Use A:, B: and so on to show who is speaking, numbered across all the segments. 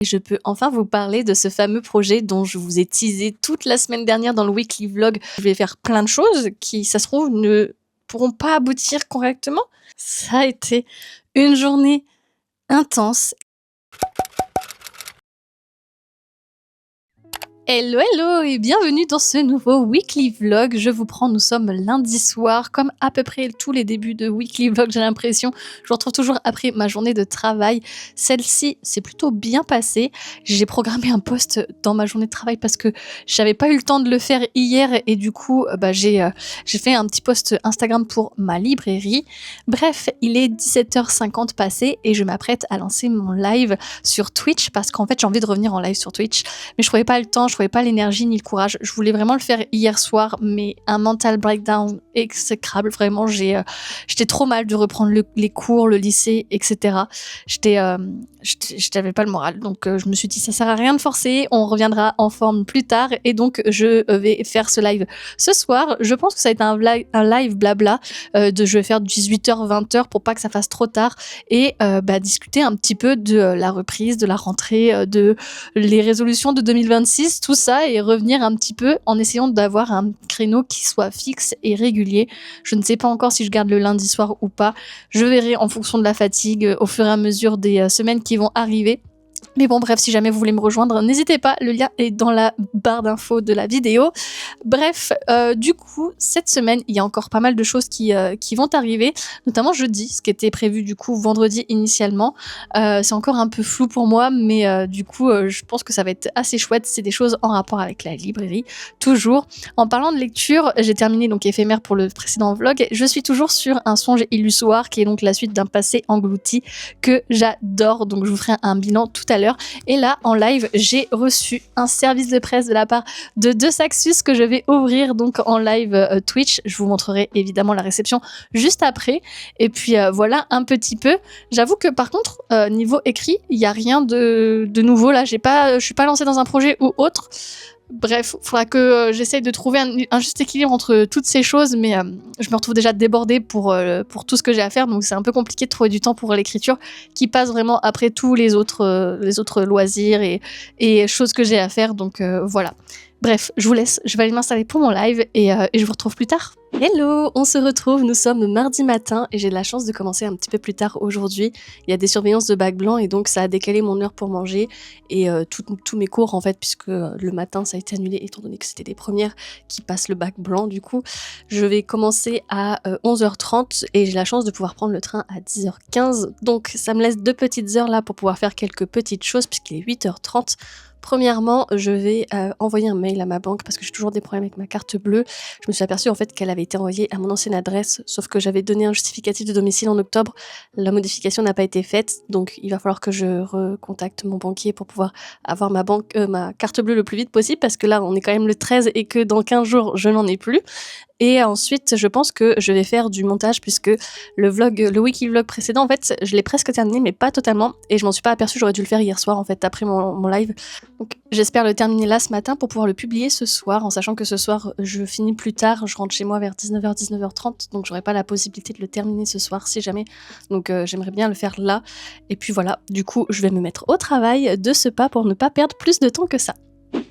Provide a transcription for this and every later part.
A: Je peux enfin vous parler de ce fameux projet dont je vous ai teasé toute la semaine dernière dans le weekly vlog. Je vais faire plein de choses qui, ça se trouve, ne pourront pas aboutir correctement. Ça a été une journée intense. Hello hello et bienvenue dans ce nouveau weekly vlog. Je vous prends, nous sommes lundi soir, comme à peu près tous les débuts de weekly vlog, j'ai l'impression. Je vous retrouve toujours après ma journée de travail. Celle-ci s'est plutôt bien passée. J'ai programmé un post dans ma journée de travail parce que j'avais pas eu le temps de le faire hier et du coup j'ai fait un petit post Instagram pour ma librairie. Bref, il est 17h50 passé et je m'apprête à lancer mon live sur Twitch parce qu'en fait j'ai envie de revenir en live sur Twitch, mais je trouvais pas le temps, je trouvais pas l'énergie ni le courage. Je voulais vraiment le faire hier soir, mais un mental breakdown exécrable. Vraiment, j'étais trop mal de reprendre les cours, le lycée, etc. J'avais pas le moral, donc je me suis dit ça sert à rien de forcer. On reviendra en forme plus tard, et donc je vais faire ce live ce soir. Je pense que ça va être un live blabla. Je vais faire 18h-20h pour pas que ça fasse trop tard et discuter un petit peu de la reprise, de la rentrée, de les résolutions de 2026, tout ça, et revenir un petit peu en essayant d'avoir un créneau qui soit fixe et régulier. Je ne sais pas encore si je garde le lundi soir ou pas. Je verrai en fonction de la fatigue au fur et à mesure des semaines qui vont arriver. Mais bon, bref, si jamais vous voulez me rejoindre, n'hésitez pas, le lien est dans la barre d'infos de la vidéo. Bref, du coup, cette semaine, il y a encore pas mal de choses qui vont arriver, notamment jeudi, ce qui était prévu du coup vendredi initialement. C'est encore un peu flou pour moi, mais du coup, je pense que ça va être assez chouette. C'est des choses en rapport avec la librairie, toujours. En parlant de lecture, j'ai terminé donc Éphémère pour le précédent vlog. Je suis toujours sur Un songe illusoire, qui est donc la suite d'un passé englouti que j'adore, donc je vous ferai un bilan tout à l'heure. Et là, en live, j'ai reçu un service de presse de la part de Deux Saxus que je vais ouvrir donc en live Twitch. Je vous montrerai évidemment la réception juste après. Et puis voilà un petit peu. J'avoue que par contre, niveau écrit, il n'y a rien de nouveau là. Je suis pas lancée dans un projet ou autre. Bref, il faudra que j'essaye de trouver un juste équilibre entre toutes ces choses, mais je me retrouve déjà débordée pour tout ce que j'ai à faire, donc c'est un peu compliqué de trouver du temps pour l'écriture qui passe vraiment après tous les autres loisirs et choses que j'ai à faire, donc voilà. Bref, je vous laisse, je vais aller m'installer pour mon live et je vous retrouve plus tard. Hello, on se retrouve, nous sommes mardi matin et j'ai de la chance de commencer un petit peu plus tard aujourd'hui. Il y a des surveillances de bac blanc et donc ça a décalé mon heure pour manger et tous mes cours en fait, puisque le matin ça a été annulé étant donné que c'était les premières qui passent le bac blanc. Du coup, je vais commencer à 11h30 et j'ai la chance de pouvoir prendre le train à 10h15. Donc ça me laisse 2 petites heures là pour pouvoir faire quelques petites choses puisqu'il est 8h30. Premièrement, je vais envoyer un mail à ma banque parce que j'ai toujours des problèmes avec ma carte bleue. Je me suis aperçue en fait qu'elle avait été envoyée à mon ancienne adresse, sauf que j'avais donné un justificatif de domicile en octobre. La modification n'a pas été faite, donc il va falloir que je recontacte mon banquier pour pouvoir avoir ma carte bleue le plus vite possible, parce que là on est quand même le 13 et que dans 15 jours je n'en ai plus. Et ensuite, je pense que je vais faire du montage puisque le wiki vlog précédent, en fait, je l'ai presque terminé, mais pas totalement. Et je m'en suis pas aperçue, j'aurais dû le faire hier soir, en fait, après mon live. Donc, j'espère le terminer là ce matin pour pouvoir le publier ce soir, en sachant que ce soir, je finis plus tard. Je rentre chez moi vers 19h, 19h30, donc j'aurai pas la possibilité de le terminer ce soir, si jamais. Donc, j'aimerais bien le faire là. Et puis voilà, du coup, je vais me mettre au travail de ce pas pour ne pas perdre plus de temps que ça.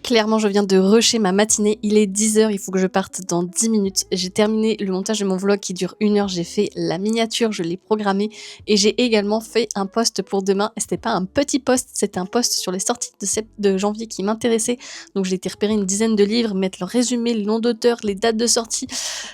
A: Clairement, je viens de rusher ma matinée, il est 10h, il faut que je parte dans 10 minutes. J'ai terminé le montage de mon vlog qui dure 1 heure, j'ai fait la miniature, je l'ai programmée et j'ai également fait un post pour demain. Et c'était pas un petit post, c'était un post sur les sorties de janvier qui m'intéressait. Donc j'ai été repérer une dizaine de livres, mettre le résumé, le nom d'auteur, les dates de sortie.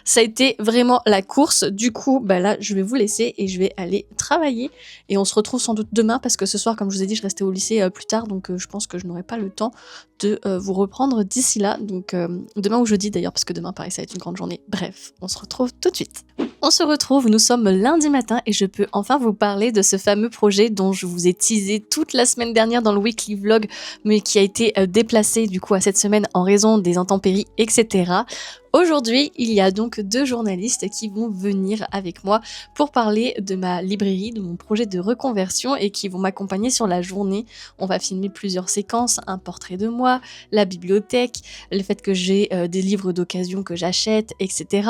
A: Ça a été vraiment la course. Du coup, là, je vais vous laisser et je vais aller travailler. Et on se retrouve sans doute demain parce que ce soir, comme je vous ai dit, je restais au lycée plus tard. Donc je pense que je n'aurai pas le temps de vous reprendre d'ici là, donc demain ou jeudi d'ailleurs, parce que demain pareil ça va être une grande journée. Bref, on se retrouve tout de suite. On se retrouve, nous sommes lundi matin et je peux enfin vous parler de ce fameux projet dont je vous ai teasé toute la semaine dernière dans le weekly vlog, mais qui a été déplacé du coup à cette semaine en raison des intempéries, etc. Aujourd'hui, il y a donc 2 journalistes qui vont venir avec moi pour parler de ma librairie, de mon projet de reconversion et qui vont m'accompagner sur la journée. On va filmer plusieurs séquences, un portrait de moi, la bibliothèque, le fait que j'ai des livres d'occasion que j'achète, etc.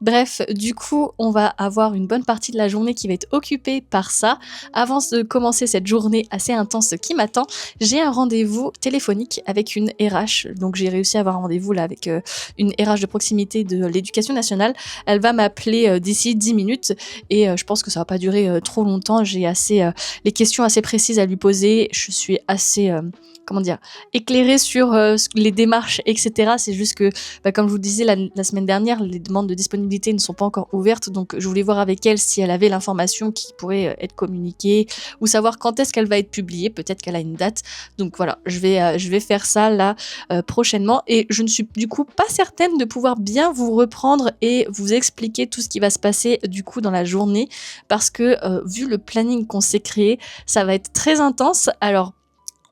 A: Bref, du coup, on va avoir une bonne partie de la journée qui va être occupée par ça. Avant de commencer cette journée assez intense qui m'attend, j'ai un rendez-vous téléphonique avec une RH. Donc j'ai réussi à avoir un rendez-vous là avec une RH de proximité de l'Éducation nationale. Elle va m'appeler d'ici 10 minutes et je pense que ça va pas durer trop longtemps. J'ai les questions assez précises à lui poser. Je suis assez comment dire, éclairée sur les démarches, etc. C'est juste que, comme je vous le disais la semaine dernière, les demandes de disponibilité ne sont pas encore ouvertes, donc je voulais voir avec elle si elle avait l'information qui pourrait être communiquée ou savoir quand est-ce qu'elle va être publiée. Peut-être qu'elle a une date. Donc voilà, je vais faire ça là prochainement et je ne suis du coup pas certaine de pouvoir bien vous reprendre et vous expliquer tout ce qui va se passer du coup dans la journée parce que vu le planning qu'on s'est créé, ça va être très intense. Alors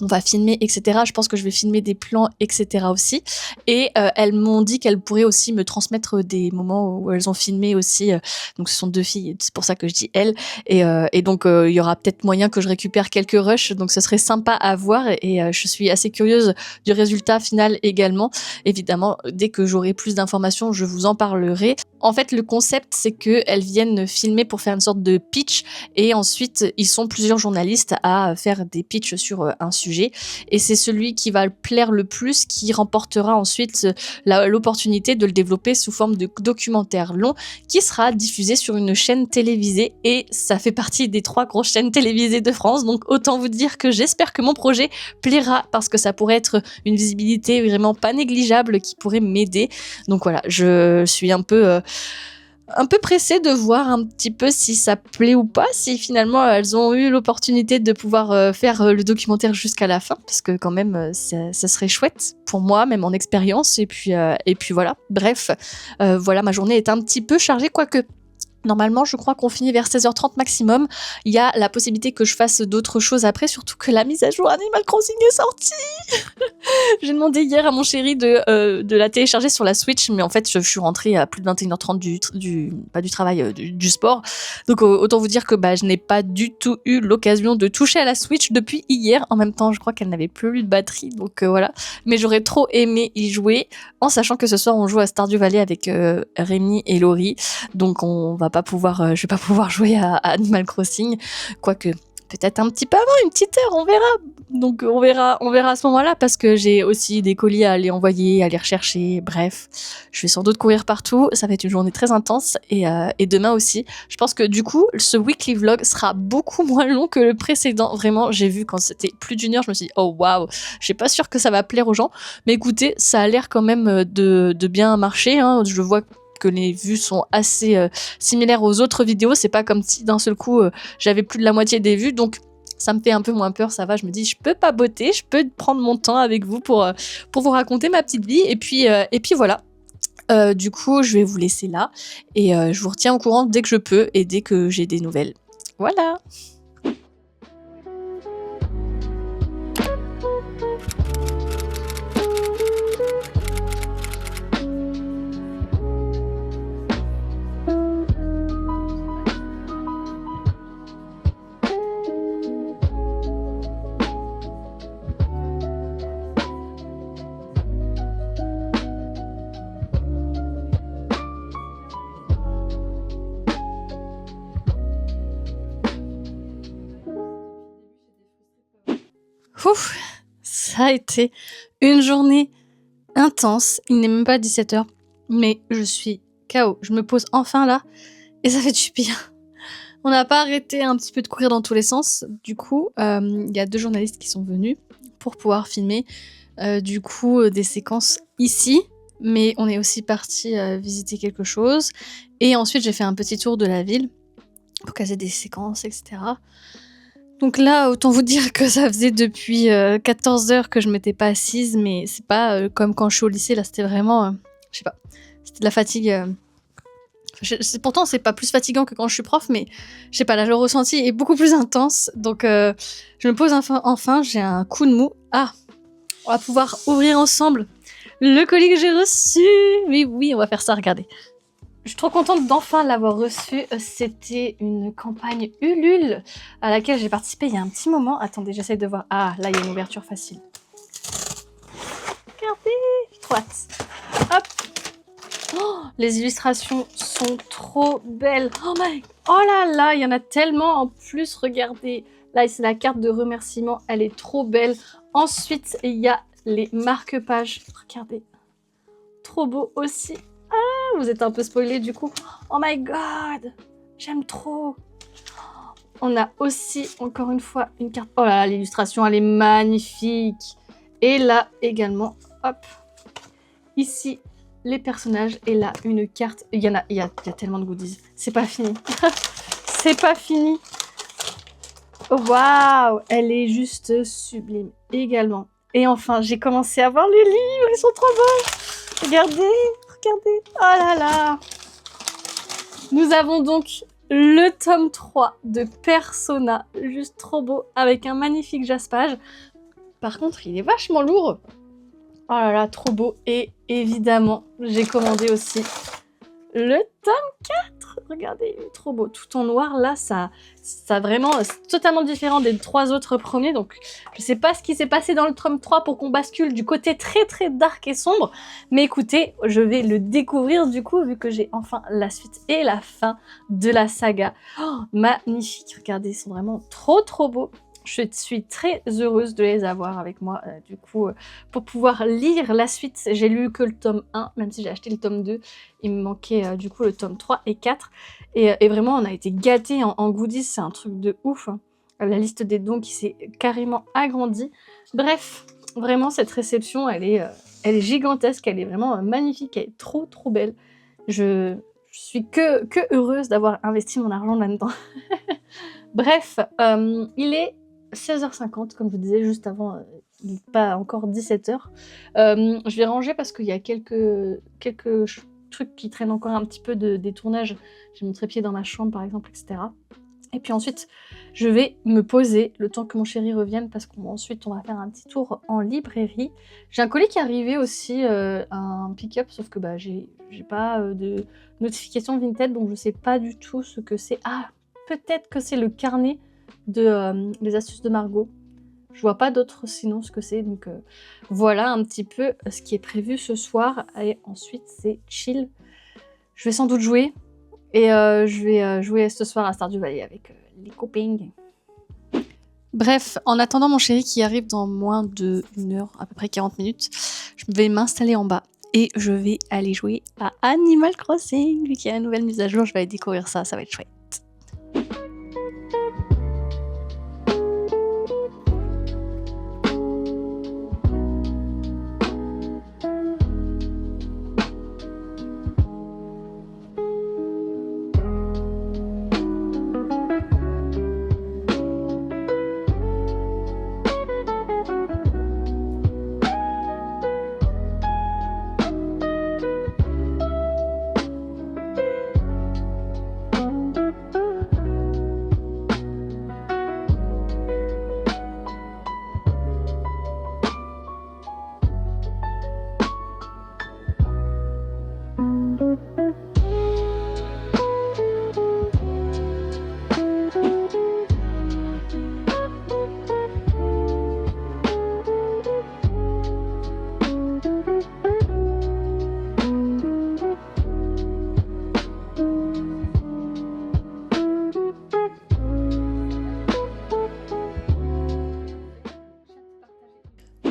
A: on va filmer, etc. Je pense que je vais filmer des plans, etc. aussi. Et elles m'ont dit qu'elles pourraient aussi me transmettre des moments où elles ont filmé aussi. Donc ce sont 2 filles, c'est pour ça que je dis elles. Et donc il y aura peut-être moyen que je récupère quelques rushs. Donc ce serait sympa à voir. Et je suis assez curieuse du résultat final également. Évidemment, dès que j'aurai plus d'informations, je vous en parlerai. En fait, le concept, c'est qu'elles viennent filmer pour faire une sorte de pitch. Et ensuite, ils sont plusieurs journalistes à faire des pitchs sur un sujet. Et c'est celui qui va plaire le plus qui remportera ensuite l'opportunité de le développer sous forme de documentaire long qui sera diffusé sur une chaîne télévisée. Et ça fait partie des 3 grosses chaînes télévisées de France. Donc autant vous dire que j'espère que mon projet plaira parce que ça pourrait être une visibilité vraiment pas négligeable qui pourrait m'aider. Donc voilà, je suis un peu pressée de voir un petit peu si ça plaît ou pas, si finalement elles ont eu l'opportunité de pouvoir faire le documentaire jusqu'à la fin, parce que quand même ça serait chouette pour moi, même en expérience, et puis voilà. Bref, voilà, ma journée est un petit peu chargée, quoique normalement, je crois qu'on finit vers 16h30 maximum. Il y a la possibilité que je fasse d'autres choses après, surtout que la mise à jour Animal Crossing est sortie. J'ai demandé hier à mon chéri de la télécharger sur la Switch, mais en fait, je suis rentrée à plus de 21h30 pas du travail, du sport. Donc, autant vous dire que je n'ai pas du tout eu l'occasion de toucher à la Switch depuis hier. En même temps, je crois qu'elle n'avait plus de batterie, donc voilà. Mais j'aurais trop aimé y jouer, en sachant que ce soir, on joue à Stardew Valley avec Rémi et Laurie. Donc, je vais pas pouvoir jouer à Animal Crossing, quoique peut-être un petit peu avant, une petite heure, on verra. Donc on verra à ce moment-là parce que j'ai aussi des colis à aller envoyer, à aller rechercher. Bref, je vais sans doute courir partout. Ça va être une journée très intense et demain aussi. Je pense que du coup, ce weekly vlog sera beaucoup moins long que le précédent. Vraiment, j'ai vu quand c'était plus d'1 heure, je me suis dit oh waouh, je suis pas sûre que ça va plaire aux gens. Mais écoutez, ça a l'air quand même de bien marcher. Hein. Je vois que les vues sont assez similaires aux autres vidéos. C'est pas comme si d'un seul coup j'avais plus de la moitié des vues, donc ça me fait un peu moins peur, ça va. Je me dis, je peux papoter, je peux prendre mon temps avec vous pour vous raconter ma petite vie. Et puis voilà. Du coup, je vais vous laisser là et je vous retiens au courant dès que je peux et dès que j'ai des nouvelles. Voilà. Ouf, ça a été une journée intense. Il n'est même pas 17h, mais je suis KO. Je me pose enfin là et ça fait du bien. On n'a pas arrêté un petit peu de courir dans tous les sens. Du coup, il y a 2 journalistes qui sont venus pour pouvoir filmer des séquences ici. Mais on est aussi parti visiter quelque chose. Et ensuite, j'ai fait un petit tour de la ville pour caser des séquences, etc. Donc là, autant vous dire que ça faisait depuis 14 heures que je m'étais pas assise, mais c'est pas comme quand je suis au lycée, là c'était vraiment, je sais pas, c'était de la fatigue. Pourtant, c'est pas plus fatigant que quand je suis prof, mais je sais pas, là le ressenti est beaucoup plus intense. Donc je me pose enfin, j'ai un coup de mou. Ah, on va pouvoir ouvrir ensemble Le colis que j'ai reçu. Mais oui, on va faire ça, regardez. Je suis trop contente d'enfin l'avoir reçu. C'était une campagne Ulule à laquelle j'ai participé il y a un petit moment. Attendez, j'essaie de voir. Ah, là, il y a une ouverture facile. Regardez, j'ai trop hâte. Hop. Oh, les illustrations sont trop belles. Oh là là, il y en a tellement en plus. Regardez. Là, c'est la carte de remerciement. Elle est trop belle. Ensuite, il y a les marque-pages. Regardez. Trop beau aussi. Ah, vous êtes un peu spoilé du coup. Oh my god. J'aime trop. On a aussi, encore une fois, une carte. Oh là là, l'illustration, elle est magnifique. Et là, également, hop. Ici, les personnages. Et là, une carte. Il y a tellement de goodies. C'est pas fini. C'est pas fini. Waouh, elle est juste sublime également. Et enfin, j'ai commencé à voir les livres, ils sont trop beaux. Regardez, regardez. Oh là là. Nous avons donc le tome 3 de Persona, juste trop beau, avec un magnifique jaspage. Par contre, il est vachement lourd. Oh là là, trop beau. Et évidemment, j'ai commandé aussi le tome 4. Regardez, il est trop beau. Tout en noir, là, ça vraiment, c'est totalement différent des 3 autres premiers. Donc, je sais pas ce qui s'est passé dans le tome 3 pour qu'on bascule du côté très très dark et sombre. Mais écoutez, je vais le découvrir du coup, vu que j'ai enfin la suite et la fin de la saga. Oh, magnifique. Regardez, ils sont vraiment trop trop beaux. Je suis très heureuse de les avoir avec moi, du coup, pour pouvoir lire la suite. J'ai lu que le tome 1, même si j'ai acheté le tome 2. Il me manquait du coup le tome 3 et 4. Et vraiment, on a été gâtés en goodies, c'est un truc de ouf. Hein. La liste des dons qui s'est carrément agrandie. Bref, vraiment, cette réception, elle est gigantesque, elle est vraiment magnifique, elle est trop trop belle. Je suis que heureuse d'avoir investi mon argent là-dedans. Bref, il est 16h50, comme je vous disais juste avant, il n'est pas encore 17h. Je vais ranger parce qu'il y a quelques trucs qui traînent encore un petit peu des tournages. J'ai mon trépied dans ma chambre, par exemple, etc. Et puis ensuite, je vais me poser le temps que mon chéri revienne parce qu'ensuite, on va faire un petit tour en librairie. J'ai un colis qui est arrivé aussi, un pick-up, sauf que j'ai pas de notification Vinted, donc je sais pas du tout ce que c'est. Ah, peut-être que c'est le carnet de les astuces de Margot. Je vois pas d'autres sinon ce que c'est, donc voilà un petit peu ce qui est prévu ce soir. Et ensuite, c'est chill. Je vais sans doute jouer. Et je vais jouer ce soir à Stardew Valley avec les copains. Bref, en attendant mon chéri qui arrive dans moins d'une heure, à peu près 40 minutes, je vais m'installer en bas et je vais aller jouer à Animal Crossing. Vu qu'il y a une nouvelle mise à jour, je vais aller découvrir ça, ça va être chouette.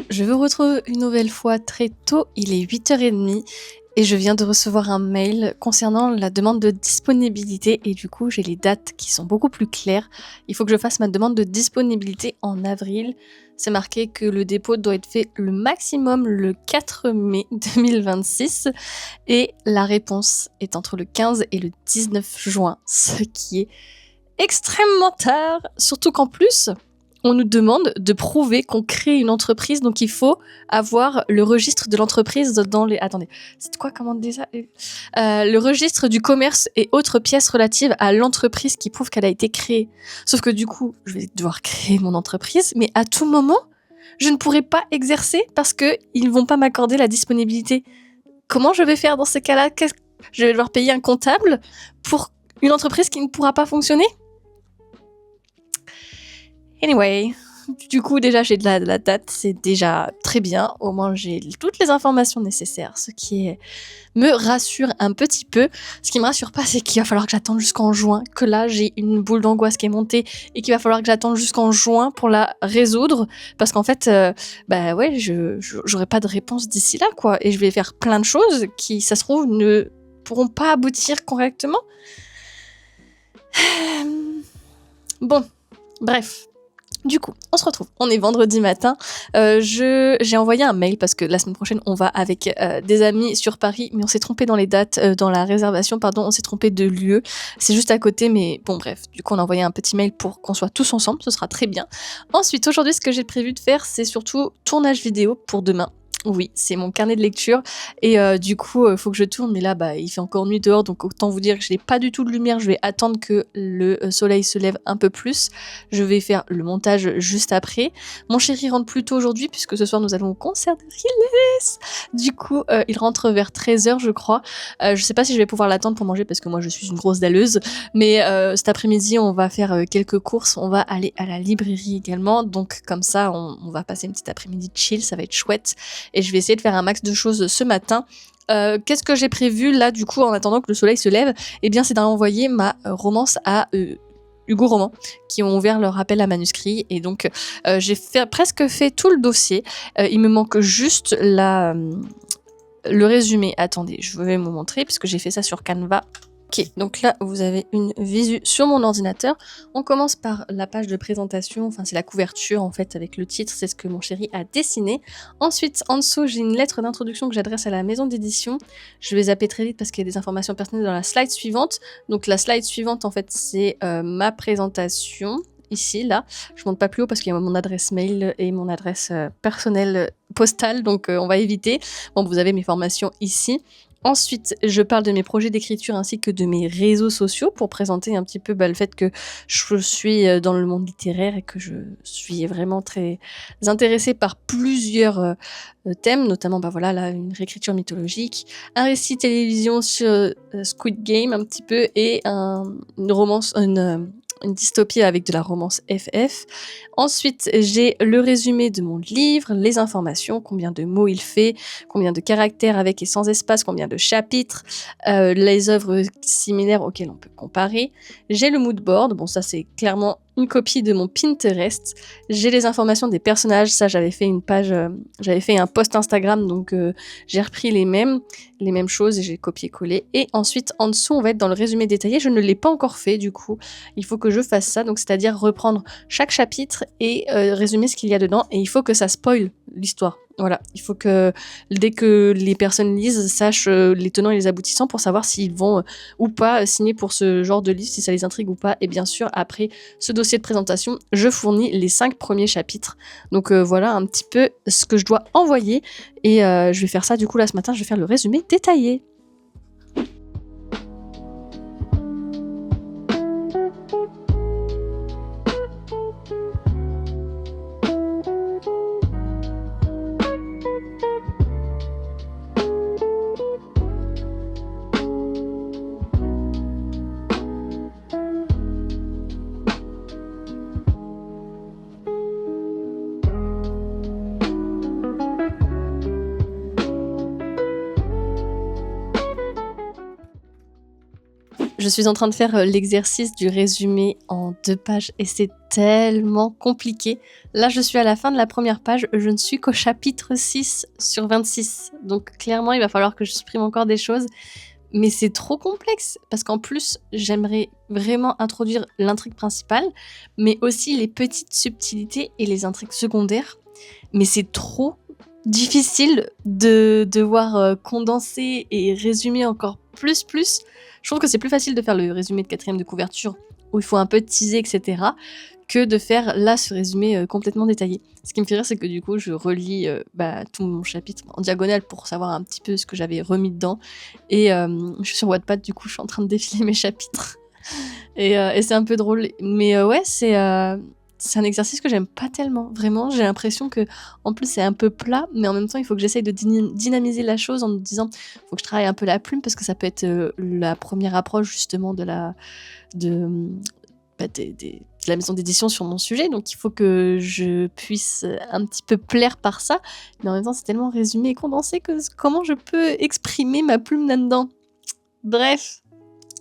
A: Je vous retrouve une nouvelle fois très tôt, il est 8h30 et je viens de recevoir un mail concernant la demande de disponibilité et du coup j'ai les dates qui sont beaucoup plus claires. Il faut que je fasse ma demande de disponibilité en avril. C'est marqué que le dépôt doit être fait le maximum le 4 mai 2026 et la réponse est entre le 15 et le 19 juin, ce qui est extrêmement tard, surtout qu'en plus on nous demande de prouver qu'on crée une entreprise, donc il faut avoir le registre de l'entreprise dans les... Attendez, c'est quoi, comment on dit ça le registre du commerce et autres pièces relatives à l'entreprise qui prouvent qu'elle a été créée. Sauf que du coup, je vais devoir créer mon entreprise, mais à tout moment, je ne pourrai pas exercer parce qu'ils ne vont pas m'accorder la disponibilité. Comment je vais faire dans ces cas-là? Je vais devoir payer un comptable pour une entreprise qui ne pourra pas fonctionner? Anyway, du coup, déjà, j'ai de la date, c'est déjà très bien. Au moins, j'ai toutes les informations nécessaires, ce qui me rassure un petit peu. Ce qui me rassure pas, c'est qu'il va falloir que j'attende jusqu'en juin, que là, j'ai une boule d'angoisse qui est montée et qu'il va falloir que j'attende jusqu'en juin pour la résoudre. Parce qu'en fait, bah ouais, j'aurai pas de réponse d'ici là, quoi. Et je vais faire plein de choses qui, ça se trouve, ne pourront pas aboutir correctement. Bon, bref. Du coup, on se retrouve. On est vendredi matin. J'ai envoyé un mail parce que la semaine prochaine, on va avec des amis sur Paris, mais on s'est trompé dans les dates, dans la réservation, pardon, on s'est trompé de lieu. C'est juste à côté, mais bon, bref. Du coup, on a envoyé un petit mail pour qu'on soit tous ensemble. Ce sera très bien. Ensuite, aujourd'hui, ce que j'ai prévu de faire, c'est surtout tournage vidéo pour demain. Oui, c'est mon carnet de lecture et du coup, faut que je tourne, mais là, bah, il fait encore nuit dehors, donc autant vous dire que je n'ai pas du tout de lumière. Je vais attendre que le soleil se lève un peu plus. Je vais faire le montage juste après. Mon chéri rentre plus tôt aujourd'hui, puisque ce soir, nous avons un concert de Riles. Du coup, il rentre vers 13h, je crois. Je sais pas si je vais pouvoir l'attendre pour manger, parce que moi, je suis une grosse dalleuse. Mais cet après-midi, on va faire quelques courses. On va aller à la librairie également. Donc, comme ça, on va passer une petite après-midi chill. Ça va être chouette. Et je vais essayer de faire un max de choses ce matin. Qu'est-ce que j'ai prévu là, du coup, en attendant que le soleil se lève? Eh bien, c'est d'envoyer ma romance à Hugo Roman, qui ont ouvert leur appel à manuscrit. Et donc, j'ai presque fait tout le dossier. Il me manque juste le résumé. Attendez, je vais vous montrer, puisque j'ai fait ça sur Canva. Ok, donc là, vous avez une visu sur mon ordinateur. On commence par la page de présentation, enfin c'est la couverture en fait avec le titre, c'est ce que mon chéri a dessiné. Ensuite, en dessous, j'ai une lettre d'introduction que j'adresse à la maison d'édition. Je vais zapper très vite parce qu'il y a des informations personnelles dans la slide suivante. Donc la slide suivante, en fait, c'est ma présentation. Ici, là, je monte pas plus haut parce qu'il y a mon adresse mail et mon adresse personnelle postale, donc on va éviter. Bon, vous avez mes formations ici. Ensuite, je parle de mes projets d'écriture ainsi que de mes réseaux sociaux pour présenter un petit peu le fait que je suis dans le monde littéraire et que je suis vraiment très intéressée par plusieurs thèmes, notamment voilà, là, une réécriture mythologique, un récit télévision sur Squid Game un petit peu et une romance, une dystopie avec de la romance FF. Ensuite, j'ai le résumé de mon livre, les informations, combien de mots il fait, combien de caractères avec et sans espace, combien de chapitres, les œuvres similaires auxquelles on peut comparer. J'ai le mood board, bon ça c'est clairement une copie de mon Pinterest. J'ai les informations des personnages, ça j'avais fait une page, j'avais fait un post Instagram, donc j'ai repris les mêmes choses et j'ai copié-collé. Et ensuite en dessous on va être dans le résumé détaillé, je ne l'ai pas encore fait du coup, il faut que je fasse ça, donc c'est-à-dire reprendre chaque chapitre et résumer ce qu'il y a dedans, et il faut que ça spoil l'histoire. Voilà, il faut que dès que les personnes lisent, sachent les tenants et les aboutissants pour savoir s'ils vont ou pas signer pour ce genre de livre, si ça les intrigue ou pas. Et bien sûr, après ce dossier de présentation, je fournis les 5 premiers chapitres. Donc voilà un petit peu ce que je dois envoyer. Et je vais faire ça du coup là ce matin, je vais faire le résumé détaillé. Je suis en train de faire l'exercice du résumé en 2 pages et c'est tellement compliqué. Là, je suis à la fin de la première page, je ne suis qu'au chapitre 6 sur 26. Donc clairement, il va falloir que je supprime encore des choses. Mais c'est trop complexe parce qu'en plus, j'aimerais vraiment introduire l'intrigue principale, mais aussi les petites subtilités et les intrigues secondaires. Mais c'est trop difficile de devoir condenser et résumer encore plus. Je trouve que c'est plus facile de faire le résumé de 4ème de couverture où il faut un peu teaser, etc., que de faire là ce résumé complètement détaillé. Ce qui me fait rire, c'est que du coup, je relis tout mon chapitre en diagonale pour savoir un petit peu ce que j'avais remis dedans. Et je suis sur Wattpad, du coup, je suis en train de défiler mes chapitres. Et c'est un peu drôle. Mais ouais, c'est c'est un exercice que j'aime pas tellement. Vraiment, j'ai l'impression que, en plus, c'est un peu plat, mais en même temps, il faut que j'essaye de dynamiser la chose en me disant, faut que je travaille un peu la plume parce que ça peut être la première approche justement de, de la maison d'édition sur mon sujet. Donc, il faut que je puisse un petit peu plaire par ça. Mais en même temps, c'est tellement résumé et condensé que comment je peux exprimer ma plume là-dedans. Bref.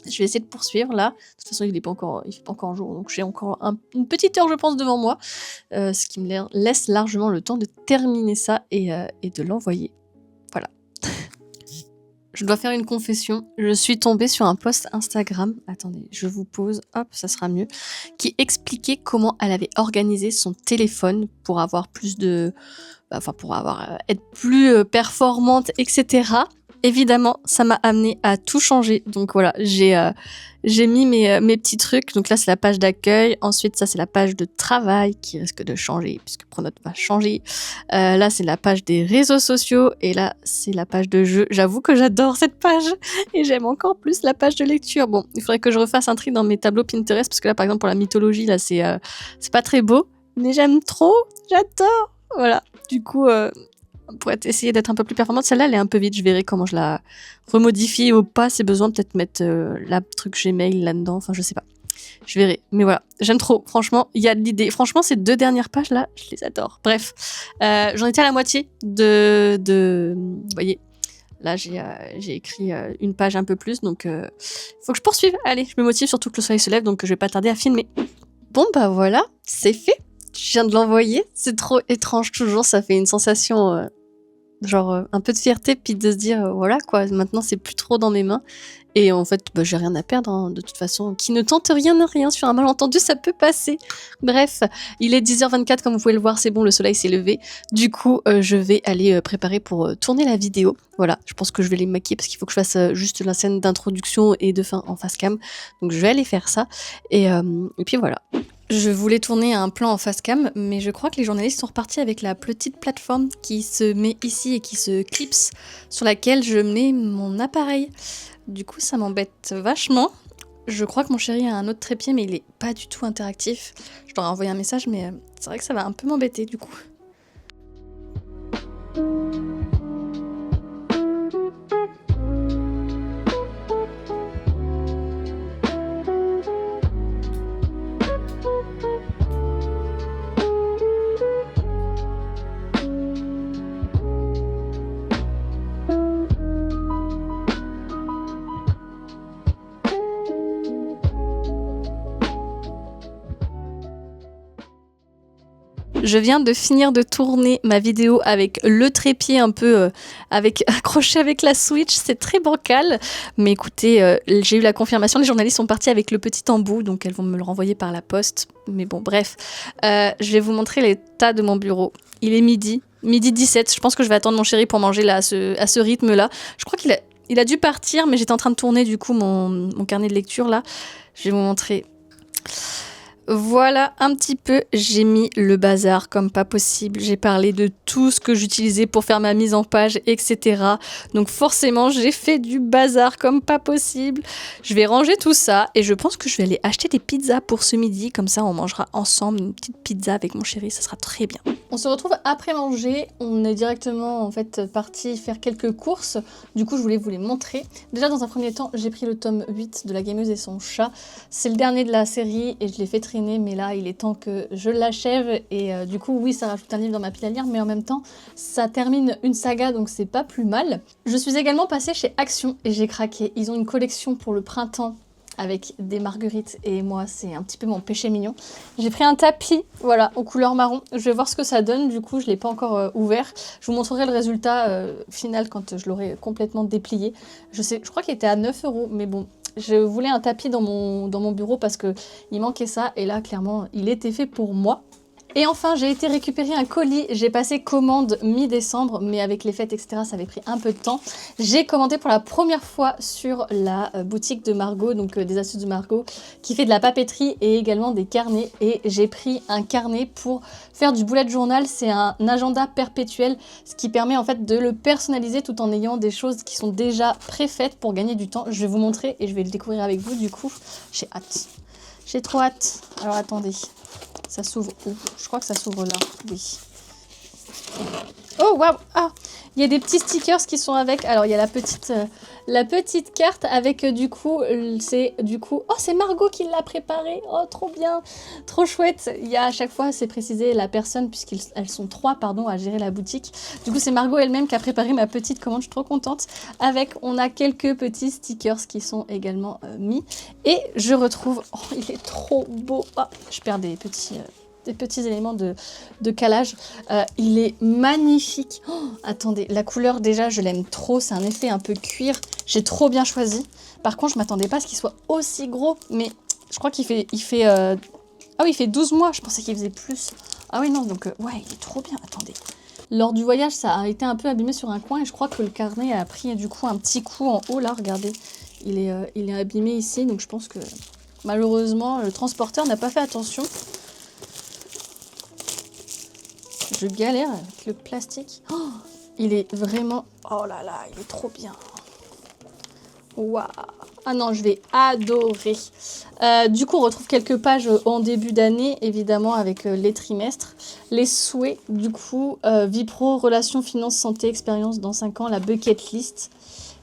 A: Je vais essayer de poursuivre là. De toute façon, il fait pas encore jour, donc j'ai encore une petite heure, je pense, devant moi, ce qui me laisse largement le temps de terminer ça et de l'envoyer. Voilà. Je dois faire une confession. Je suis tombée sur un post Instagram. Attendez, je vous pose. Hop, ça sera mieux. Qui expliquait comment elle avait organisé son téléphone pour avoir plus de, être plus performante, etc. Évidemment, ça m'a amené à tout changer. Donc voilà, j'ai mis mes petits trucs. Donc là, c'est la page d'accueil. Ensuite, ça, c'est la page de travail qui risque de changer puisque Pronote va changer. Là, c'est la page des réseaux sociaux. Et là, c'est la page de jeu. J'avoue que j'adore cette page. Et j'aime encore plus la page de lecture. Bon, il faudrait que je refasse un tri dans mes tableaux Pinterest parce que là, par exemple, pour la mythologie, là, c'est pas très beau. Mais j'aime trop. J'adore. Voilà. Du coup... pour essayer d'être un peu plus performante, celle-là elle est un peu vite, je verrai comment je la remodifie ou pas, c'est besoin peut-être mettre la truc Gmail là-dedans, enfin je sais pas, je verrai, mais voilà, j'aime trop, franchement, il y a de l'idée, franchement ces 2 dernières pages là, je les adore, bref, j'en étais à la moitié vous voyez, là j'ai écrit une page un peu plus, donc faut que je poursuive, allez, je me motive, surtout que le soleil se lève, donc je vais pas tarder à filmer. Bon bah voilà, c'est fait. Je viens de l'envoyer, c'est trop étrange toujours, ça fait une sensation un peu de fierté puis de se dire voilà quoi, maintenant c'est plus trop dans mes mains et en fait j'ai rien à perdre hein, de toute façon, qui ne tente rien n'a rien, sur un malentendu ça peut passer. Bref, il est 10h24 comme vous pouvez le voir, c'est bon, le soleil s'est levé, du coup je vais aller préparer pour tourner la vidéo. Voilà, je pense que je vais les maquiller parce qu'il faut que je fasse juste la scène d'introduction et de fin en face cam, donc je vais aller faire ça et puis voilà. Je voulais tourner un plan en face cam, mais je crois que les journalistes sont repartis avec la petite plateforme qui se met ici et qui se clipse, sur laquelle je mets mon appareil. Du coup, ça m'embête vachement. Je crois que mon chéri a un autre trépied, mais il est pas du tout interactif. Je leur ai envoyé un message, mais c'est vrai que ça va un peu m'embêter du coup. Je viens de finir de tourner ma vidéo avec le trépied un peu accroché avec la Switch, c'est très bancal, mais écoutez, j'ai eu la confirmation, les journalistes sont partis avec le petit embout, donc elles vont me le renvoyer par la poste, mais bon bref, je vais vous montrer l'état de mon bureau. Il est midi 17, je pense que je vais attendre mon chéri pour manger là, à ce rythme-là. Je crois qu'il a dû partir, mais j'étais en train de tourner du coup mon carnet de lecture là, je vais vous montrer. Voilà un petit peu, j'ai mis le bazar comme pas possible, j'ai parlé de tout ce que j'utilisais pour faire ma mise en page, etc. Donc forcément j'ai fait du bazar comme pas possible. Je vais ranger tout ça et je pense que je vais aller acheter des pizzas pour ce midi, comme ça on mangera ensemble une petite pizza avec mon chéri, ça sera très bien. On se retrouve après manger, on est directement en fait parti faire quelques courses, du coup je voulais vous les montrer. Déjà dans un premier temps j'ai pris le tome 8 de La Gameuse et son chat, c'est le dernier de la série et je l'ai fait traîner, mais là il est temps que je l'achève et du coup oui ça rajoute un livre dans ma pile à lire, mais en même temps ça termine une saga donc c'est pas plus mal. Je suis également passée chez Action et j'ai craqué, ils ont une collection pour le printemps avec des marguerites et moi c'est un petit peu mon péché mignon. J'ai pris un tapis, voilà, aux couleurs marron. Je vais voir ce que ça donne, du coup je l'ai pas encore ouvert. Je vous montrerai le résultat final quand je l'aurai complètement déplié. Je crois qu'il était à 9 €, mais bon, je voulais un tapis dans mon bureau parce que il manquait ça et là clairement il était fait pour moi. Et enfin, j'ai été récupérer un colis. J'ai passé commande mi-décembre, mais avec les fêtes, etc., ça avait pris un peu de temps. J'ai commandé pour la première fois sur la boutique de Margot, donc des astuces de Margot, qui fait de la papeterie et également des carnets. Et j'ai pris un carnet pour faire du bullet journal. C'est un agenda perpétuel, ce qui permet en fait de le personnaliser tout en ayant des choses qui sont déjà préfaites pour gagner du temps. Je vais vous montrer et je vais le découvrir avec vous, du coup, j'ai hâte. J'ai trop hâte. Alors attendez, ça s'ouvre où? Je crois que ça s'ouvre là, oui. Oh waouh! Ah! Il y a des petits stickers qui sont avec. Alors il y a la petite carte avec du coup, c'est du coup... Oh, c'est Margot qui l'a préparé. Oh, trop bien! Trop chouette! Il y a à chaque fois, c'est précisé la personne, puisqu'elles sont 3, pardon, à gérer la boutique. Du coup, c'est Margot elle-même qui a préparé ma petite commande. Je suis trop contente. Avec, on a quelques petits stickers qui sont également mis. Et je retrouve... Oh, il est trop beau! Ah, je perds des petits éléments de calage. Il est magnifique. Oh, attendez, la couleur déjà, je l'aime trop. C'est un effet un peu cuir. J'ai trop bien choisi. Par contre, je m'attendais pas à ce qu'il soit aussi gros. Mais je crois qu'il fait... Ah oui, il fait 12 mois. Je pensais qu'il faisait plus. Ah oui, non, donc... ouais, il est trop bien. Attendez. Lors du voyage, ça a été un peu abîmé sur un coin. Et je crois que le carnet a pris du coup un petit coup en haut. Là, regardez. Il est abîmé ici. Donc je pense que malheureusement, le transporteur n'a pas fait attention. Je galère avec le plastique. Oh, il est vraiment... Oh là là, il est trop bien. Waouh. Ah non, je vais adorer. Du coup, on retrouve quelques pages en début d'année, évidemment, avec les trimestres. Les souhaits, du coup, vie pro, relations, finances, santé, expérience dans 5 ans, la bucket list,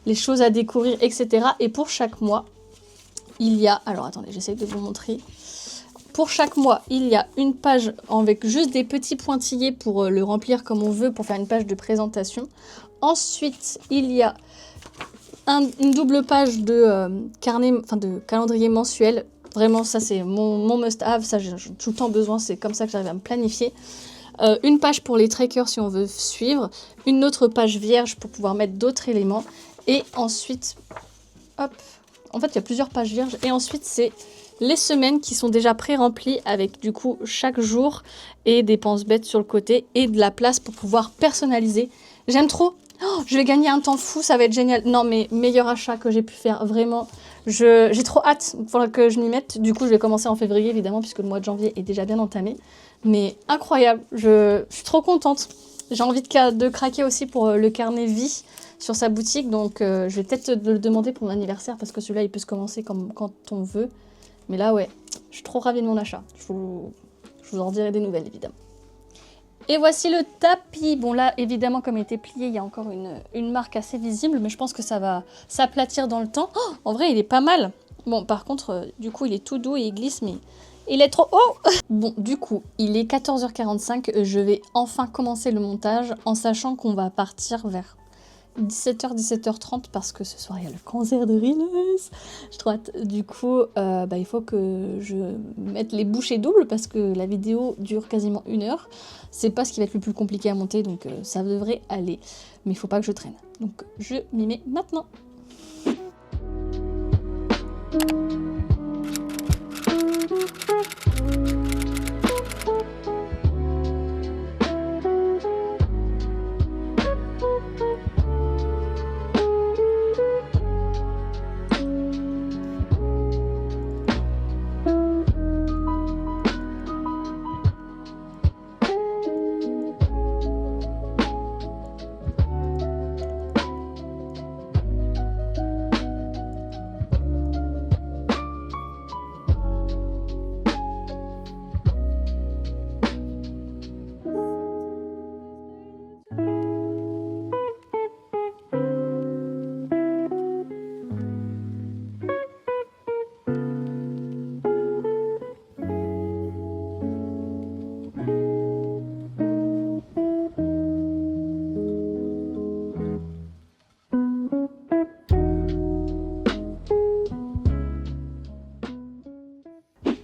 A: les choses à découvrir, etc. Et pour chaque mois, il y a... Alors, attendez, j'essaie de vous montrer... Pour chaque mois, il y a une page avec juste des petits pointillés pour le remplir comme on veut, pour faire une page de présentation. Ensuite, il y a une double page de de calendrier mensuel. Vraiment, ça c'est mon must-have, ça j'ai tout le temps besoin, c'est comme ça que j'arrive à me planifier. Une page pour les trackers si on veut suivre, une autre page vierge pour pouvoir mettre d'autres éléments. Et ensuite, hop, en fait il y a plusieurs pages vierges. Et ensuite c'est... les semaines qui sont déjà pré-remplies avec du coup chaque jour et des penses-bêtes sur le côté et de la place pour pouvoir personnaliser. J'aime trop. Oh, je vais gagner un temps fou, ça va être génial. Non mais meilleur achat que j'ai pu faire, vraiment. J'ai trop hâte, il faudra que je m'y mette. Du coup je vais commencer en février évidemment puisque le mois de janvier est déjà bien entamé. Mais incroyable, je suis trop contente. J'ai envie de craquer aussi pour le carnet vie sur sa boutique. Donc je vais peut-être le demander pour mon anniversaire parce que celui-là il peut se commencer comme quand on veut. Mais là, ouais, je suis trop ravie de mon achat. Je vous en dirai des nouvelles, évidemment. Et voici le tapis. Bon, là, évidemment, comme il était plié, il y a encore une marque assez visible, mais je pense que ça va s'aplatir dans le temps. Oh, en vrai, il est pas mal. Bon, par contre, du coup, il est tout doux et il glisse, mais il est trop haut. Bon, du coup, il est 14h45. Je vais enfin commencer le montage en sachant qu'on va partir vers 17h, 17h30 parce que ce soir il y a le concert de Riles. Je trouve hâte. Du coup, il faut que je mette les bouchées doubles parce que la vidéo dure quasiment 1 heure. C'est pas ce qui va être le plus compliqué à monter, donc ça devrait aller. Mais il faut pas que je traîne. Donc je m'y mets maintenant.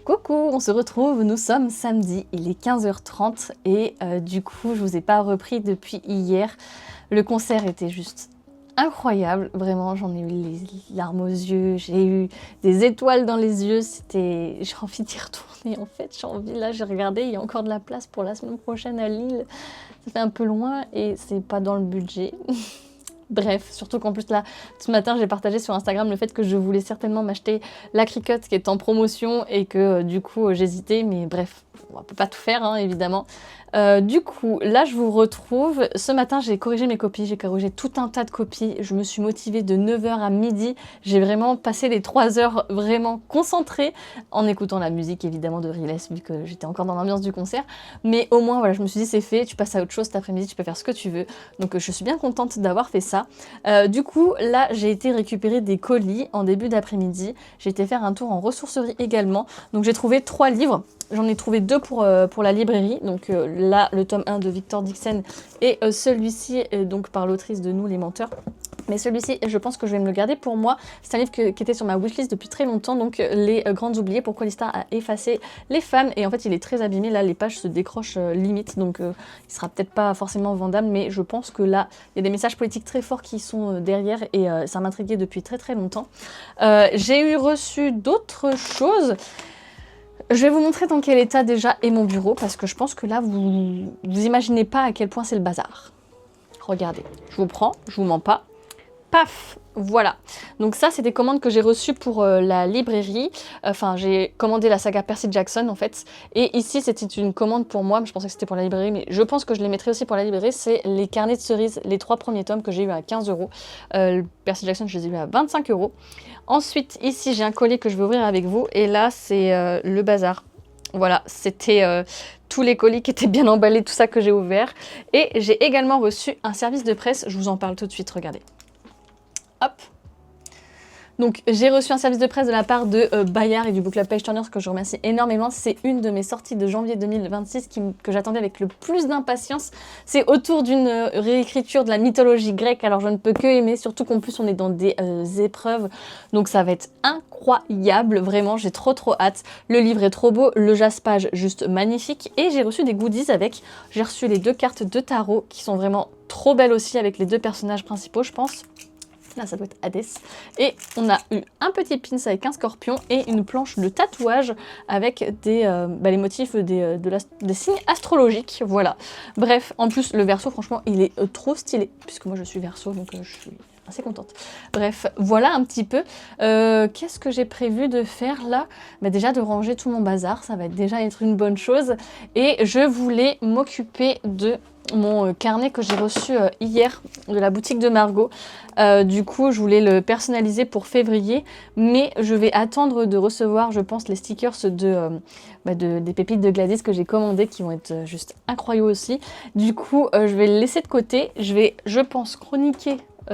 A: Coucou, on se retrouve, nous sommes samedi, il est 15h30 et du coup je vous ai pas repris depuis hier. Le concert était juste incroyable, vraiment j'en ai eu les larmes aux yeux, j'ai eu des étoiles dans les yeux, j'ai envie d'y retourner en fait, là j'ai regardé, il y a encore de la place pour la semaine prochaine à Lille, ça fait un peu loin et c'est pas dans le budget. Bref, surtout qu'en plus là, ce matin j'ai partagé sur Instagram le fait que je voulais certainement m'acheter la Cricut qui est en promotion et que du coup j'hésitais, mais bref, on peut pas tout faire, hein, évidemment. Du coup, là, je vous retrouve. Ce matin, j'ai corrigé mes copies, j'ai corrigé tout un tas de copies. Je me suis motivée de 9 h à midi. J'ai vraiment passé les 3 heures vraiment concentrée en écoutant la musique, évidemment, de Riles, vu que j'étais encore dans l'ambiance du concert. Mais au moins, voilà, je me suis dit, c'est fait, tu passes à autre chose cet après-midi, tu peux faire ce que tu veux. Donc, je suis bien contente d'avoir fait ça. Du coup, là, j'ai été récupérer des colis en début d'après-midi. J'ai été faire un tour en ressourcerie également. Donc, j'ai trouvé 3 livres. J'en ai trouvé 2 pour la librairie. Donc là, le tome 1 de Victor Dixon et celui-ci, donc par l'autrice de Nous les menteurs. Mais celui-ci, je pense que je vais me le garder pour moi. C'est un livre qui était sur ma wishlist depuis très longtemps, donc Les Grandes Oubliées, pourquoi l'histoire a effacé les femmes. Et en fait, il est très abîmé, là, les pages se décrochent limite, donc il sera peut-être pas forcément vendable, mais je pense que là, il y a des messages politiques très forts qui sont derrière, et ça m'intriguait depuis très très longtemps. J'ai reçu d'autres choses. Je vais vous montrer dans quel état déjà est mon bureau, parce que je pense que là, vous imaginez pas à quel point c'est le bazar. Regardez, je vous prends, je vous mens pas. Paf, voilà. Donc ça, c'est des commandes que j'ai reçues pour la librairie. Enfin, j'ai commandé la saga Percy Jackson, en fait. Et ici, c'était une commande pour moi. Je pensais que c'était pour la librairie, mais je pense que je les mettrai aussi pour la librairie. C'est les carnets de cerises, les 3 premiers tomes que j'ai eu à 15 €. Percy Jackson, je les ai eu à 25 €. Ensuite, ici, j'ai un colis que je vais ouvrir avec vous. Et là, c'est le bazar. Voilà, c'était tous les colis qui étaient bien emballés, tout ça que j'ai ouvert. Et j'ai également reçu un service de presse. Je vous en parle tout de suite, regardez. Hop. Donc j'ai reçu un service de presse de la part de Bayard et du Book Club Page Turners que je remercie énormément. C'est une de mes sorties de janvier 2026 que j'attendais avec le plus d'impatience. C'est autour d'une réécriture de la mythologie grecque, alors je ne peux que aimer, surtout qu'en plus on est dans des épreuves, donc ça va être incroyable, vraiment j'ai trop hâte. Le livre est trop beau, le jaspage juste magnifique, et j'ai reçu des goodies avec. J'ai reçu les 2 cartes de tarot qui sont vraiment trop belles aussi, avec les 2 personnages principaux, je pense. Là, ça doit être Hadès. Et on a eu un petit pins avec un scorpion et une planche de tatouage avec les motifs des signes astrologiques. Voilà. Bref, en plus, le Verseau, franchement, il est trop stylé, puisque moi, je suis Verseau, donc je suis assez contente. Bref, voilà un petit peu. Qu'est-ce que j'ai prévu de faire là? Déjà, de ranger tout mon bazar. Ça va déjà être une bonne chose. Et je voulais m'occuper de mon carnet que j'ai reçu hier de la boutique de Margot. Du coup, je voulais le personnaliser pour février, mais je vais attendre de recevoir, je pense, les stickers des pépites de Gladys que j'ai commandées, qui vont être juste incroyables aussi. Du coup, je vais le laisser de côté. Je vais, je pense,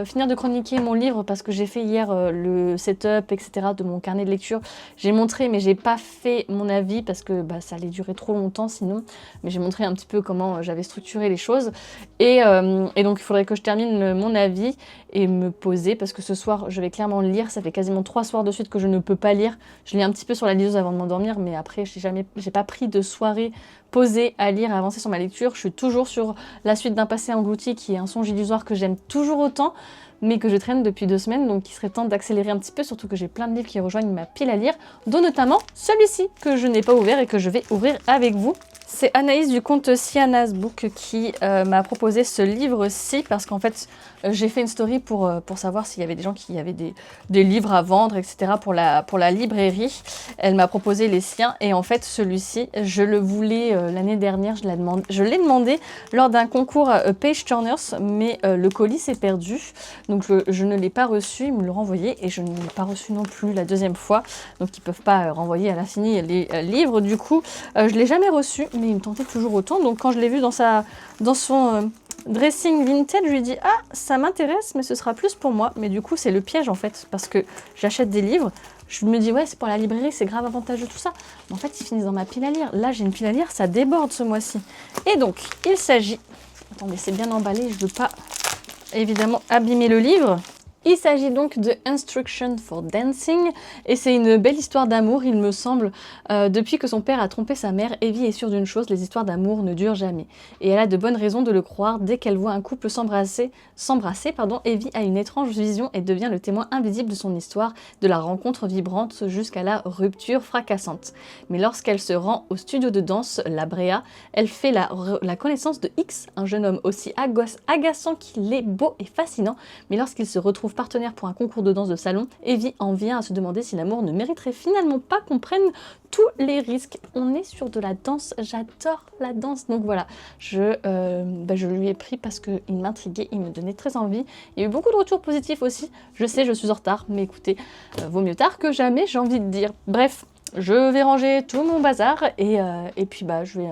A: finir de chroniquer mon livre, parce que j'ai fait hier le setup, etc. de mon carnet de lecture. J'ai montré, mais j'ai pas fait mon avis parce que ça allait durer trop longtemps sinon. Mais j'ai montré un petit peu comment j'avais structuré les choses. Et donc il faudrait que je termine mon avis et me poser, parce que ce soir je vais clairement le lire. Ça fait quasiment 3 soirs de suite que je ne peux pas lire. Je lis un petit peu sur la liseuse avant de m'endormir, mais après j'ai pas pris de soirée posée à lire, à avancer sur ma lecture. Je suis toujours sur la suite d'un passé englouti, qui est un songe illusoire que j'aime toujours autant, mais que je traîne depuis 2 semaines, donc il serait temps d'accélérer un petit peu, surtout que j'ai plein de livres qui rejoignent ma pile à lire, dont notamment celui-ci que je n'ai pas ouvert et que je vais ouvrir avec vous. C'est Anaïs du compte Siana's Book qui m'a proposé ce livre-ci, parce qu'en fait j'ai fait une story pour savoir s'il y avait des gens qui avaient des livres à vendre, etc. pour la librairie. Elle m'a proposé les siens, et en fait celui-ci, je le voulais l'année dernière, je l'ai demandé lors d'un concours Page Turners, mais le colis s'est perdu, donc je ne l'ai pas reçu. Ils me l'ont renvoyé et je ne l'ai pas reçu non plus la 2e fois, donc ils peuvent pas renvoyer à l'infini les livres. Du coup je l'ai jamais reçu, mais il me tentait toujours autant. Donc quand je l'ai vu dans son dressing vintage, je lui ai dit ah, ça m'intéresse, mais ce sera plus pour moi. Mais du coup c'est le piège en fait, parce que j'achète des livres, je me dis ouais, c'est pour la librairie, c'est grave avantageux tout ça, mais en fait ils finissent dans ma pile à lire. Là j'ai une pile à lire, ça déborde ce mois-ci. Et donc il s'agit, attendez, c'est bien emballé, je veux pas évidemment abîmer le livre. Il s'agit donc de Instruction for Dancing, et c'est une belle histoire d'amour, il me semble. Depuis que son père a trompé sa mère, Evie est sûre d'une chose, les histoires d'amour ne durent jamais. Et elle a de bonnes raisons de le croire. Dès qu'elle voit un couple s'embrasser, Evie a une étrange vision et devient le témoin invisible de son histoire, de la rencontre vibrante jusqu'à la rupture fracassante. Mais lorsqu'elle se rend au studio de danse, la Brea, elle fait la connaissance de X, un jeune homme aussi agaçant qu'il est beau et fascinant, mais lorsqu'ils se retrouvent partenaire pour un concours de danse de salon, Evie en vient à se demander si l'amour ne mériterait finalement pas qu'on prenne tous les risques. On est sur de la danse, j'adore la danse, donc voilà, je lui ai pris parce qu'il m'intriguait, il me donnait très envie. Il y a eu beaucoup de retours positifs aussi, je sais, je suis en retard, mais écoutez, vaut mieux tard que jamais, j'ai envie de dire. Bref, je vais ranger tout mon bazar et puis je vais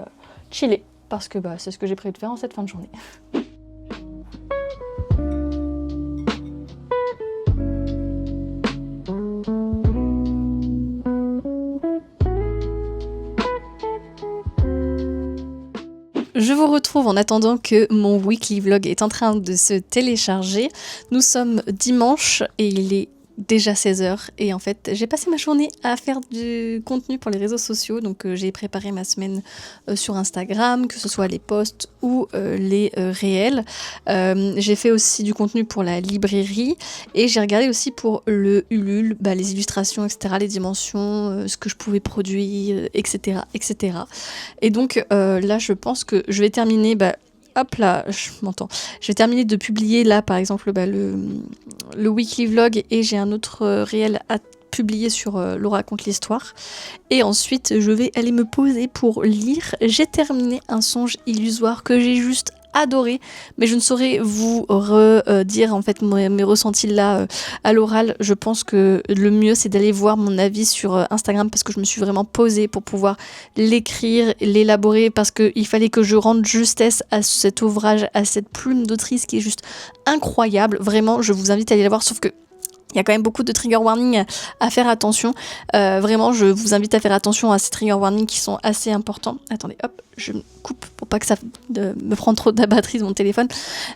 A: chiller, parce que c'est ce que j'ai prévu de faire en cette fin de journée. Je vous retrouve en attendant que mon weekly vlog est en train de se télécharger. Nous sommes dimanche et il est déjà 16h et en fait j'ai passé ma journée à faire du contenu pour les réseaux sociaux, donc j'ai préparé ma semaine sur Instagram, que ce soit les posts ou les réels. J'ai fait aussi du contenu pour la librairie et j'ai regardé aussi pour le Ulule, les illustrations, etc., les dimensions, ce que je pouvais produire, etc., etc. Et donc là je pense que je vais terminer hop là, je m'entends. Je vais terminer de publier là, par exemple, le weekly vlog et j'ai un autre réel à publier sur Laura raconte l'histoire. Et ensuite, je vais aller me poser pour lire. J'ai terminé Un songe illusoire que j'ai juste adoré, mais je ne saurais vous redire en fait mes ressentis là à l'oral. Je pense que le mieux c'est d'aller voir mon avis sur Instagram parce que je me suis vraiment posée pour pouvoir l'écrire, l'élaborer, parce qu'il fallait que je rende justesse à cet ouvrage, à cette plume d'autrice qui est juste incroyable. Vraiment, je vous invite à aller la voir, sauf que il y a quand même beaucoup de trigger warnings à faire attention. Vraiment, je vous invite à faire attention à ces trigger warnings qui sont assez importants. Attendez, hop, je me coupe pour pas que ça me prenne trop de la batterie de mon téléphone.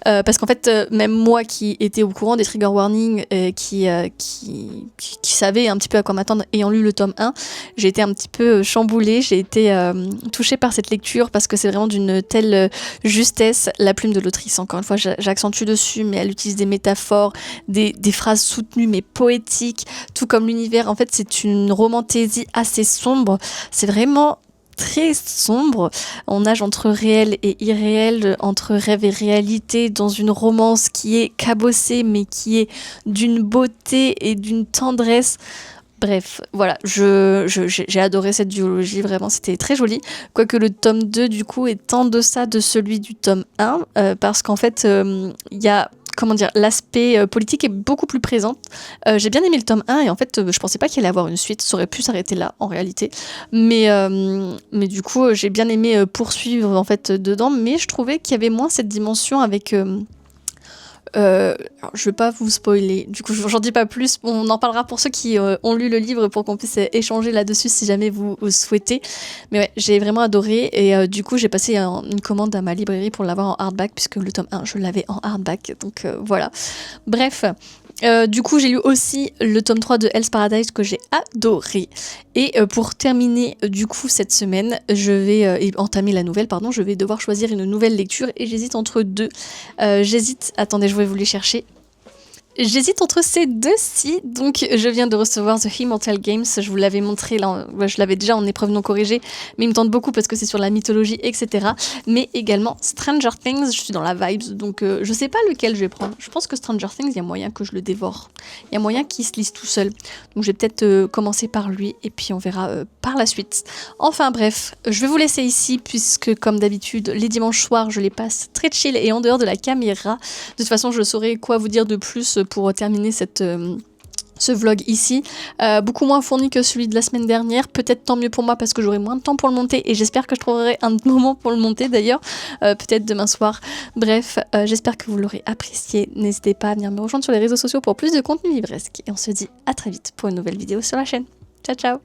A: Parce qu'en fait, même moi qui étais au courant des trigger warnings, qui savait un petit peu à quoi m'attendre ayant lu le tome 1, j'ai été un petit peu chamboulée. J'ai été touchée par cette lecture parce que c'est vraiment d'une telle justesse. La plume de l'autrice, encore une fois, j'accentue dessus, mais elle utilise des métaphores, des phrases soutenues mais poétique, tout comme l'univers. En fait, c'est une romantaisie assez sombre. C'est vraiment très sombre. On nage entre réel et irréel, entre rêve et réalité, dans une romance qui est cabossée, mais qui est d'une beauté et d'une tendresse. Bref, voilà, j'ai adoré cette duologie, vraiment, c'était très joli. Quoique le tome 2, du coup, est en deçà de celui du tome 1, parce qu'en fait, il y a l'aspect politique est beaucoup plus présent. J'ai bien aimé le tome 1 et en fait, je pensais pas qu'il allait avoir une suite. Ça aurait pu s'arrêter là, en réalité. Mais du coup, j'ai bien aimé poursuivre en fait dedans, mais je trouvais qu'il y avait moins cette dimension avec... alors, je vais pas vous spoiler, du coup j'en dis pas plus, on en parlera pour ceux qui ont lu le livre pour qu'on puisse échanger là-dessus si jamais vous souhaitez. Mais ouais, j'ai vraiment adoré et du coup j'ai passé une commande à ma librairie pour l'avoir en hardback puisque le tome 1 je l'avais en hardback, donc voilà. Bref, du coup j'ai lu aussi le tome 3 de Hell's Paradise que j'ai adoré. Et pour terminer du coup cette semaine, je vais entamer la nouvelle, pardon, je vais devoir choisir une nouvelle lecture et j'hésite entre deux. Attendez, je vais vous les chercher. J'hésite entre ces deux-ci, donc je viens de recevoir The Immortal Games, je vous l'avais montré, là, je l'avais déjà en épreuve non corrigée, mais il me tente beaucoup parce que c'est sur la mythologie, etc. Mais également Stranger Things, je suis dans la vibes, donc je sais pas lequel je vais prendre. Je pense que Stranger Things, il y a moyen que je le dévore. Il y a moyen qu'il se lise tout seul. Donc je vais peut-être commencer par lui et puis on verra par la suite. Enfin bref, je vais vous laisser ici puisque comme d'habitude, les dimanches soirs, je les passe très chill et en dehors de la caméra. De toute façon, je saurai quoi vous dire de plus pour terminer ce vlog ici, beaucoup moins fourni que celui de la semaine dernière, peut-être tant mieux pour moi parce que j'aurai moins de temps pour le monter et j'espère que je trouverai un moment pour le monter d'ailleurs, peut-être demain soir. Bref, j'espère que vous l'aurez apprécié, n'hésitez pas à venir me rejoindre sur les réseaux sociaux pour plus de contenu livresque et on se dit à très vite pour une nouvelle vidéo sur la chaîne. Ciao ciao.